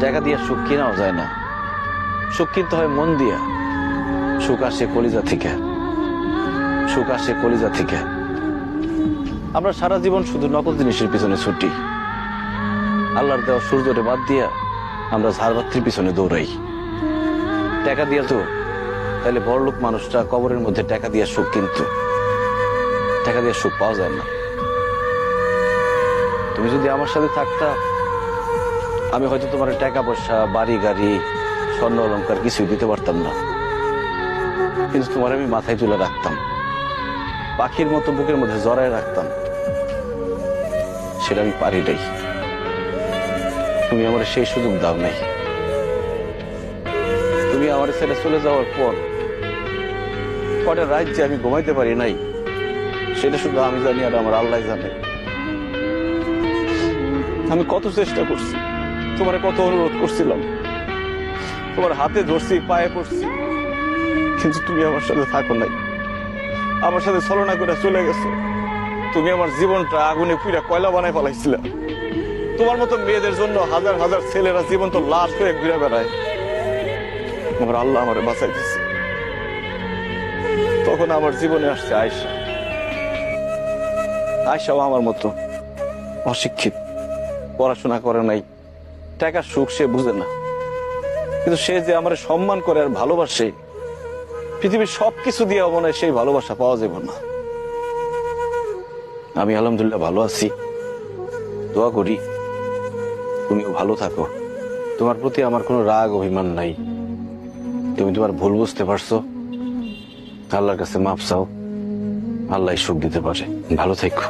টাকা দিয়ে সুখ কেনাও যায় না, সুখ কিনতে হয় মন দিয়া। সুখ আসে কলিজা থেকে, সুখ আসে কলিজা থেকে। আমরা সারা জীবন শুধু নকল জিনিসের পিছনে ছুটি, আল্লাহর দেওয়া সূর্যরে বাদ দিয়া আমরা ঝাড়বাতির পিছনে দৌড়াই। টাকা দিয়া তো তাহলে বড়লোক মানুষটা কবরের মধ্যে টাকা দিয়ে সুখ কিনতো, টাকা দিয়ে সুখ পাওয়া যায় না। তুমি যদি আমার সাথে থাকতা, আমি হয়তো তোমার টাকা পয়সা, বাড়ি গাড়ি, স্বর্ণ অলংকার কিছুই দিতে পারতাম না, কিন্তু তোমার আমি মাথায় তুলে রাখতাম, পাখির মতো বুকের মধ্যে জড়ায় রাখতাম। সেটা আমি পারি নাই, তুমি আমার সেই সুযোগ দাও নাই। তুমি আমার ছেড়ে চলে যাওয়ার পর কটা রাত যে আমি ঘুমাইতে পারি নাই, সেটা শুধু আমি জানি আর আমার আল্লাহ জানে। আমি কত চেষ্টা করছি, তোমার কত অনুরোধ করছিলাম, তোমার হাতে ধরছি, পায়ে পড়ছি, কিন্তু তুমি আমার সাথে থাকো নাই, আমার সাথে ছলনা করে চলে গেছো। তুমি আমার জীবনটা আগুনে পুরা কয়লা বানায় ফেলাইছিলা। তোমার মতো মেয়েদের জন্য হাজার হাজার ছেলেরা জীবন তো লাশ হয়ে ঘুরে বেড়ায়। আমার আল্লাহ আমার বাঁচাই দিচ্ছে। তখন আমার জীবনে আসছে আয়েশা। আয়েশাও আমার মতো অশিক্ষিত, পড়াশোনা করে নাই, টাকার সুখ সে বুঝে না, কিন্তু সে যে আমার সম্মান করে আর ভালোবাসে, পৃথিবীর সবকিছু দিয়ে মনে হয় সেই ভালোবাসা পাওয়া যাবে না। আমি আলহামদুলিল্লাহ ভালো আছি, দোয়া করি তুমিও ভালো থাকো। তোমার প্রতি আমার কোনো রাগ অভিমান নাই, তুমি তোমার ভুল বুঝতে পারছো, আল্লাহর কাছে মাফ চাও, আল্লাহ সুখ দিতে পারে। ভালো থেকো।